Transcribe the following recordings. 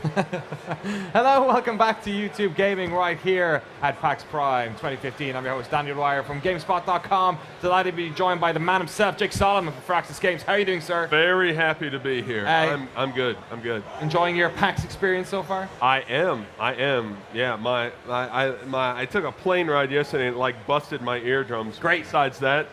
Hello, welcome back to YouTube Gaming right here at PAX Prime 2015. I'm your host, Daniel Dwyer from GameSpot.com. Delighted to be joined by the man himself, Jake Solomon from Firaxis Games. How are you doing, sir? Very happy to be here. I'm good. I'm good. Enjoying your PAX experience so far? I am. Yeah, I took a plane ride yesterday and it like busted my eardrums. Great. Besides that,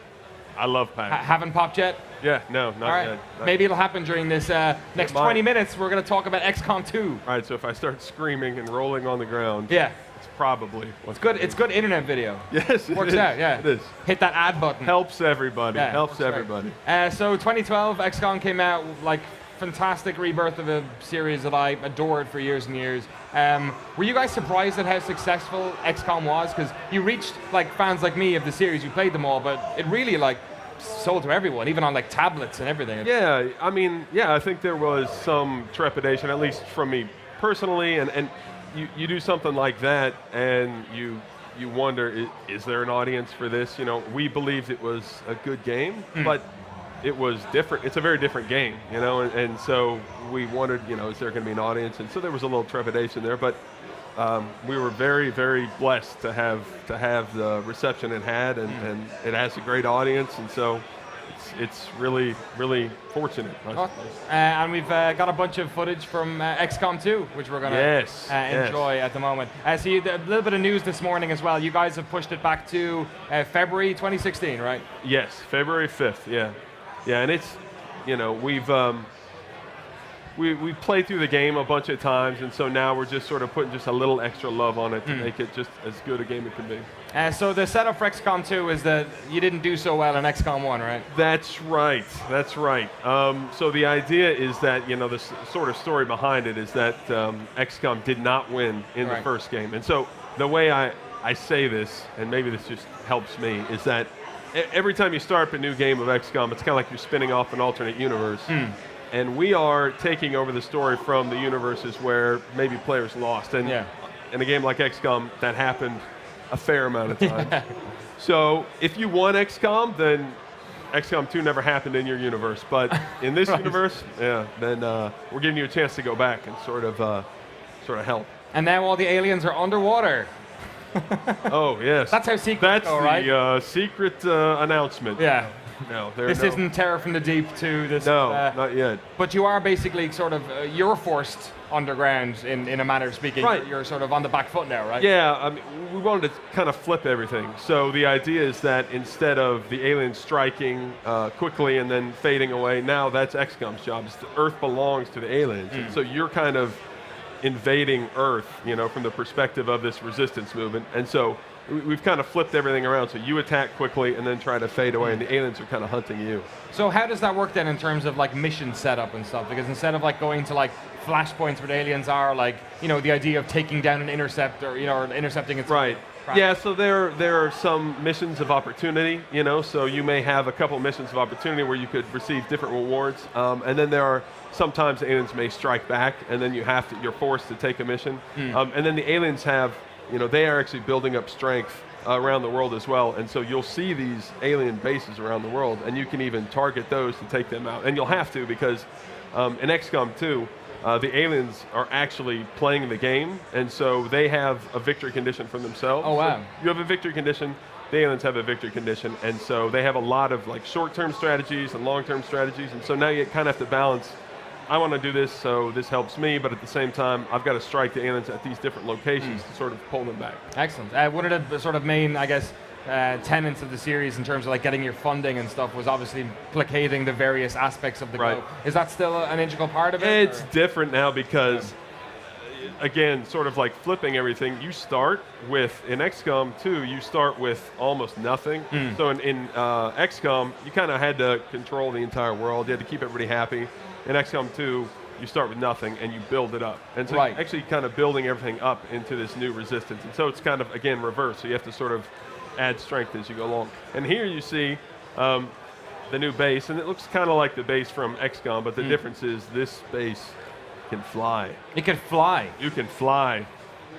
I love PAX. Haven't popped yet? Yeah, no, not All right. yet. Maybe it'll happen during this next 20 minutes. We're going to talk about XCOM 2. All right, so if I start screaming and rolling on the ground, yeah, it's probably what's good. It's good internet video. Yes, works out. Yeah, it is. Hit that add button. Helps everybody. Yeah, helps everybody. So 2012, XCOM came out, like fantastic rebirth of a series that I adored for years and years. Were you guys surprised at how successful XCOM was? Because you reached like fans like me of the series, you played them all, but it really like sold to everyone, even on like tablets and everything. Yeah, I mean, yeah, I think there was some trepidation, at least from me personally, and you do something like that, and you wonder, is there an audience for this? You know, we believed it was a good game, but it was different. It's a very different game, you know, and so we wondered, you know, is there going to be an audience? And so there was a little trepidation there, but we were very, very blessed to have the reception it had, and it has a great audience, and so it's really, really fortunate. And we've got a bunch of footage from XCOM 2, which we're going to enjoy at the moment. So a little bit of news this morning as well. You guys have pushed it back to February 2016, right? Yes, February 5th, yeah. Yeah, and it's, you know, we've played through the game a bunch of times, and so now we're just sort of putting just a little extra love on it to make it just as good a game it can be. So the setup for XCOM 2 is that you didn't do so well in XCOM 1, right? That's right. That's right. So the idea is that, you know, the sort of story behind it is that XCOM did not win in the first game. And so the way I say this, and maybe this just helps me, is that every time you start up a new game of XCOM, it's kind of like you're spinning off an alternate universe. And we are taking over the story from the universes where maybe players lost. And in a game like XCOM, that happened a fair amount of times. So if you won XCOM, then XCOM 2 never happened in your universe. But in this universe, then we're giving you a chance to go back and sort of help. And now all the aliens are underwater. Oh, yes. That's how secrets go, right? That's the secret announcement. Yeah. No, this isn't Terror from the Deep 2. This no, not yet. But you are basically sort of, you're forced underground in a manner of speaking. Right. You're sort of on the back foot now, right? Yeah, I mean, we wanted to kind of flip everything. So the idea is that instead of the aliens striking quickly and then fading away, now that's XCOM's job. Earth belongs to the aliens. And so you're kind of invading Earth, you know, from the perspective of this resistance movement. And so we've kind of flipped everything around. So you attack quickly and then try to fade away, and the aliens are kind of hunting you. So how does that work then in terms of like mission setup and stuff? Because instead of like going to like flashpoints where the aliens are, like, you know, the idea of taking down an interceptor, you know, or intercepting its right. Yeah, so there are some missions of opportunity, you know, so you may have a couple missions of opportunity where you could receive different rewards, and then there are sometimes the aliens may strike back, and then you're forced to take a mission, and then the aliens have, you know, they are actually building up strength around the world as well, and so you'll see these alien bases around the world, and you can even target those to take them out, and you'll have to, because in XCOM 2, the aliens are actually playing the game, and so they have a victory condition for themselves. Oh, wow. So you have a victory condition, the aliens have a victory condition, and so they have a lot of like short-term strategies and long-term strategies, and so now you kind of have to balance, I want to do this, so this helps me, but at the same time, I've got to strike the aliens at these different locations to sort of pull them back. Excellent. One of the sort of main, I guess, tenets of the series in terms of like getting your funding and stuff was obviously placating the various aspects of the globe. Is that still an integral part of it? It's different now because, again, sort of like flipping everything, you start with, in XCOM 2, you start with almost nothing. So in XCOM, you kind of had to control the entire world. You had to keep everybody happy. In XCOM 2, you start with nothing and you build it up. And so you're actually kind of building everything up into this new resistance. And so it's kind of, again, reverse. So you have to sort of add strength as you go along. And here you see the new base, and it looks kind of like the base from XCOM, but the difference is this base can fly. It can fly? You can fly.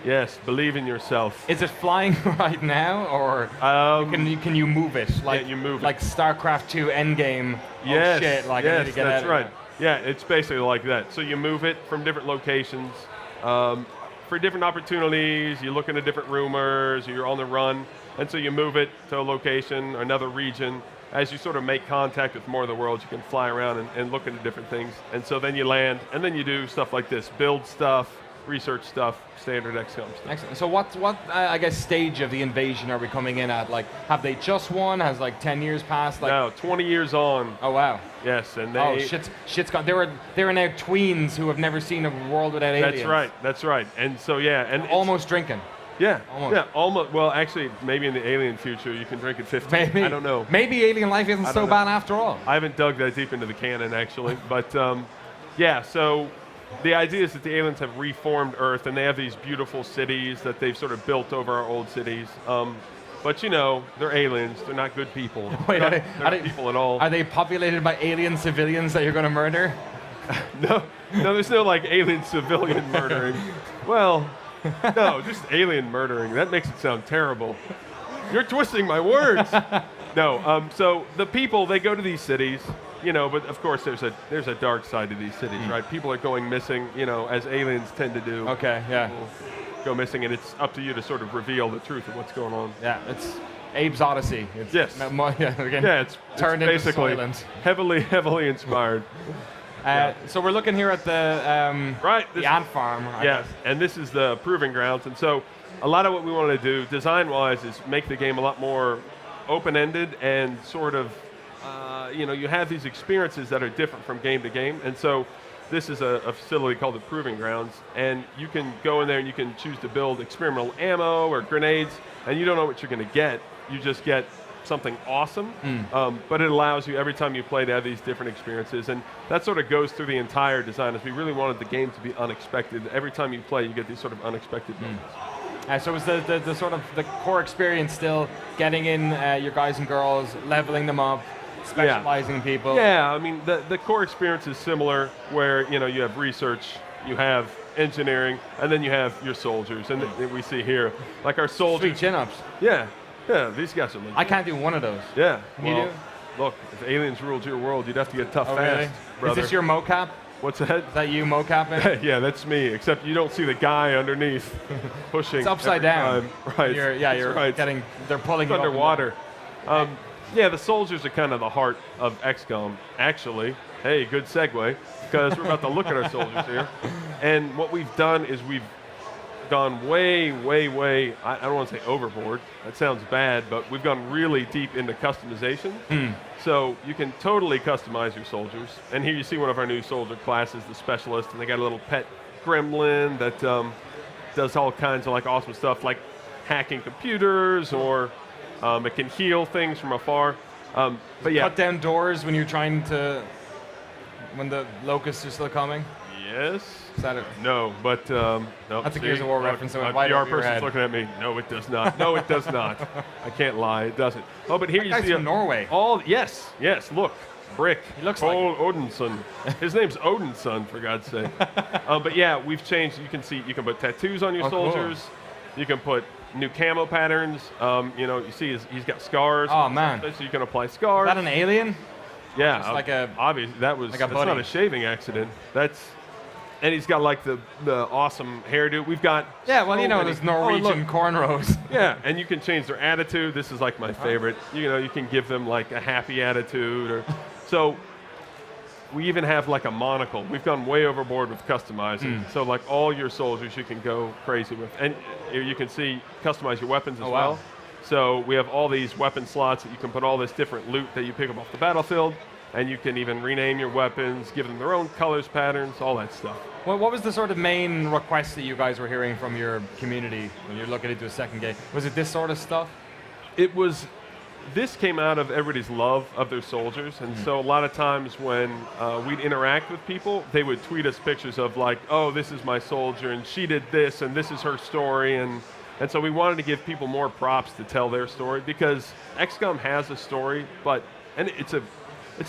Yes, believe in yourself. Is it flying right now, or can you move it? Like, you move it. Like StarCraft 2 Endgame. Yes, oh shit, like I need to get that's out right. Yeah, it's basically like that. So you move it from different locations, for different opportunities. You look into different rumors, you're on the run, and so you move it to a location, another region. As you sort of make contact with more of the world, you can fly around and look into different things. And so then you land, and then you do stuff like this, build stuff, research stuff, standard XCOM stuff. Excellent. So what I guess, stage of the invasion are we coming in at? Like, have they just won? Has like 10 years passed? Like, No, 20 years on. Oh, wow. Yes, and they... Oh, shit's gone. They were now tweens who have never seen a world without aliens. That's right. And so, yeah. And almost drinking. Yeah, almost. Yeah, almost. Well, actually, maybe in the alien future, you can drink at 15. Maybe. I don't know. Maybe alien life isn't so bad after all. I haven't dug that deep into the canon, actually. But, yeah, so the idea is that the aliens have reformed Earth, and they have these beautiful cities that they've sort of built over our old cities. But, you know, they're aliens. They're not good people. Wait, they're not people at all. Are they populated by alien civilians that you're going to murder? No, there's no, like, alien civilian murdering. Well... No, just alien murdering. That makes it sound terrible. You're twisting my words. No, so the people, they go to these cities, you know, but of course there's a dark side to these cities, right? People are going missing, you know, as aliens tend to do. Okay, yeah. People go missing, and it's up to you to sort of reveal the truth of what's going on. Yeah, it's Abe's Odyssey. It's yes. It's turned into basically Soylent. heavily inspired. So we're looking here at the the ant farm. I guess. And this is the proving grounds. And so a lot of what we want to do, design-wise, is make the game a lot more open-ended and sort of, you know, you have these experiences that are different from game to game. And so this is a facility called the Proving Grounds, and you can go in there and you can choose to build experimental ammo or grenades, and you don't know what you're going to get. You just get something awesome, but it allows you every time you play to have these different experiences, and that sort of goes through the entire design. As we really wanted the game to be unexpected. Every time you play, you get these sort of unexpected moments. So is the sort of the core experience still getting in your guys and girls, leveling them up, specializing people? Yeah, I mean the core experience is similar, where you know you have research, you have engineering, and then you have your soldiers, and we see here like our soldiers. Sweet chin-ups. Yeah, these guys are legit. I can't do one of those. Yeah. Can you do? Look, if aliens ruled your world, you'd have to get tough fast, really? brother. Is this your mocap? What's that? Is that you mocapping? Yeah, that's me, except you don't see the guy underneath pushing. It's upside down. Right. You're right. they're pulling it's you underwater. Yeah, the soldiers are kind of the heart of XCOM, actually. Hey, good segue, because we're about to look at our soldiers here. And what we've done is we've gone way, I don't want to say overboard, that sounds bad, but we've gone really deep into customization. So you can totally customize your soldiers. And here you see one of our new soldier classes, the Specialist, and they got a little pet gremlin that does all kinds of like awesome stuff, like hacking computers, or it can heal things from afar. But yeah. Cut down doors when you're trying to, when the locusts are still coming? Yes. Is that it? No, but no. That's a Gears of War reference. So PR person's looking at me. No, it does not. No, it does not. I can't lie. It doesn't. Oh, but here you see from Norway. Yes. Look, Brick. He looks Paul like Odinson. His name's Odinson, for God's sake. But yeah, we've changed. You can see. You can put tattoos on your soldiers. Cool. You can put new camo patterns. You know, you see he's got scars. Oh man. So you can apply scars. Is that an alien? Yeah. Just like a obvious. That's not a shaving accident. And he's got like the awesome hairdo. We've got there's Norwegian cornrows. Yeah, and you can change their attitude. This is like my favorite. You know, you can give them like a happy attitude, or so. We even have like a monocle. We've gone way overboard with customizing. So like all your soldiers you can go crazy with, and you can see customize your weapons as well. Wow. So we have all these weapon slots that you can put all this different loot that you pick up off the battlefield. And you can even rename your weapons, give them their own colors, patterns, all that stuff. Well, what was the sort of main request that you guys were hearing from your community when you're looking into a second game? Was it this sort of stuff? This came out of everybody's love of their soldiers. And so a lot of times when we'd interact with people, they would tweet us pictures of like, oh, this is my soldier, and she did this, and this is her story. And so we wanted to give people more props to tell their story, because XCOM has a story, and it's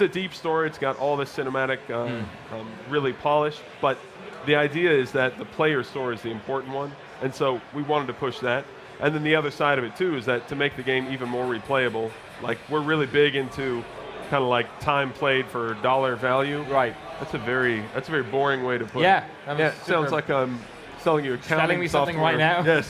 a deep story. It's got all this cinematic, really polished. But the idea is that the player story is the important one. And so we wanted to push that. And then the other side of it, too, is that to make the game even more replayable, like we're really big into kind of like time played for dollar value. Right. That's a very boring way to put it. Yeah. It sounds like selling you accounting Selling me something software. right now? Yes.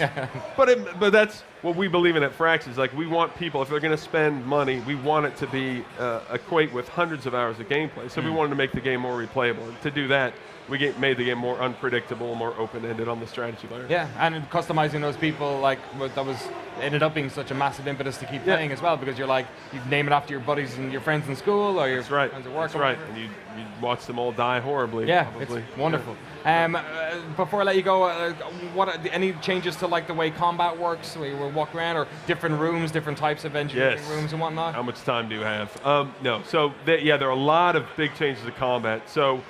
but that's what we believe in at Frax, is like we want people, if they're going to spend money, we want it to be equate with hundreds of hours of gameplay. So we wanted to make the game more replayable. And to do that, we made the game more unpredictable, more open-ended on the strategy layer. Yeah, and customizing those people, like that was ended up being such a massive impetus to keep playing as well, because you're like, you name it after your buddies and your friends in school or your friends at work. That's right, and you watch them all die horribly. Yeah, probably. it's wonderful. Before I let you go, what are any changes to like the way combat works? We will walk around, or different rooms, different types of engineering rooms and whatnot? How much time do you have? No, so there are a lot of big changes to combat. So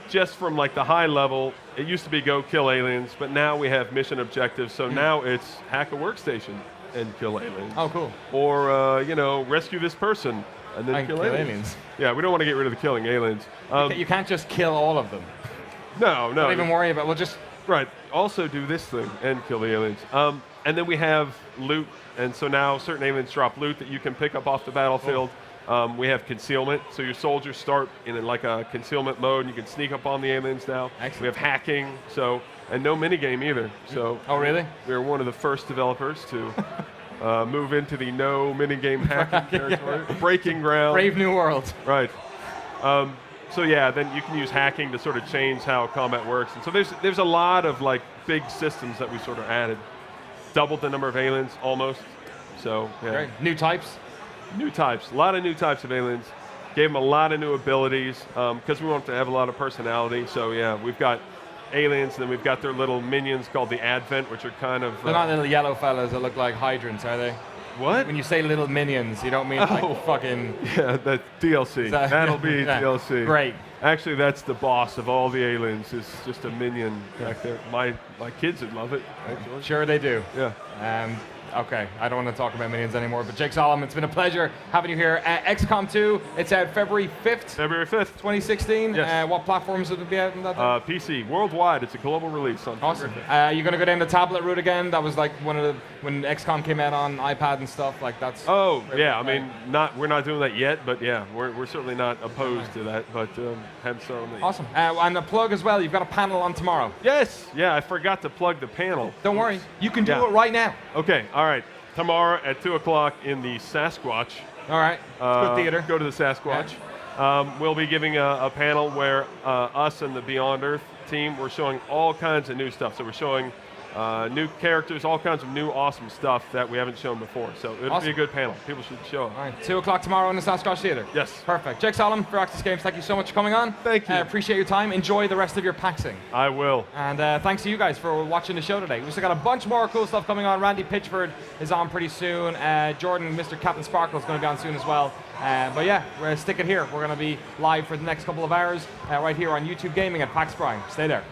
just from like the high level, it used to be go kill aliens, but now we have mission objectives. So now it's hack a workstation and kill aliens. Oh, cool. Or rescue this person and then kill aliens. Yeah, we don't want to get rid of the killing aliens. You can't just kill all of them. No. Don't even worry about. We'll just. Right. Also do this thing and kill the aliens. And then we have loot, and so now certain aliens drop loot that you can pick up off the battlefield. We have concealment, so your soldiers start in like a concealment mode, and you can sneak up on the aliens now. Excellent. We have hacking, and no minigame either. So oh, really? We're one of the first developers to move into the no minigame hacking territory. Breaking ground. Brave new world. Right. So yeah, then you can use hacking to sort of change how combat works. And so there's a lot of like big systems that we sort of added. Doubled the number of aliens almost. So yeah. Great. New types? New types, a lot of new types of aliens. Gave them a lot of new abilities because we want them to have a lot of personality. So yeah, we've got aliens, and then we've got their little minions called the Advent, which are kind of... They're not little yellow fellas that look like hydrants, are they? What? When you say little minions, you don't mean like fucking... Yeah, that's DLC. That'll be DLC. Great. Actually, that's the boss of all the aliens, is just a minion back there. My kids would love it, actually. Sure they do. Yeah. Okay, I don't want to talk about minions anymore, but Jake Solomon, it's been a pleasure having you here. XCOM 2, it's out February 5th. February 5th. 2016. Yes. What platforms will it be out in that? PC, worldwide. It's a global release on Awesome. You're going to go down the tablet route again? That was like when XCOM came out on iPad and stuff, like that's... Oh, yeah, I mean, we're not doing that yet, but yeah, we're certainly not opposed to that, but have some... Awesome. And a plug as well, you've got a panel on tomorrow. Yes, yeah, I forgot to plug the panel. Don't worry, you can do it right now. Okay, all right. Tomorrow at 2 o'clock in the Sasquatch. All right, good theater. Go to the Sasquatch. Yeah. We'll be giving a panel where us and the Beyond Earth team, we're showing all kinds of new stuff. So we're showing new characters, all kinds of new awesome stuff that we haven't shown before. So it'll be a good panel. People should show up. All right, 2 o'clock tomorrow in the Sasquatch Theater. Yes. Perfect. Jake Solomon for Access Games, thank you so much for coming on. Thank you. Appreciate your time. Enjoy the rest of your PAXing. I will. And thanks to you guys for watching the show today. We've still got a bunch more cool stuff coming on. Randy Pitchford is on pretty soon. Jordan, Mr. Captain Sparkle is going to be on soon as well. But yeah, we're going to stick it here. We're going to be live for the next couple of hours right here on YouTube Gaming at PAX Prime. Stay there.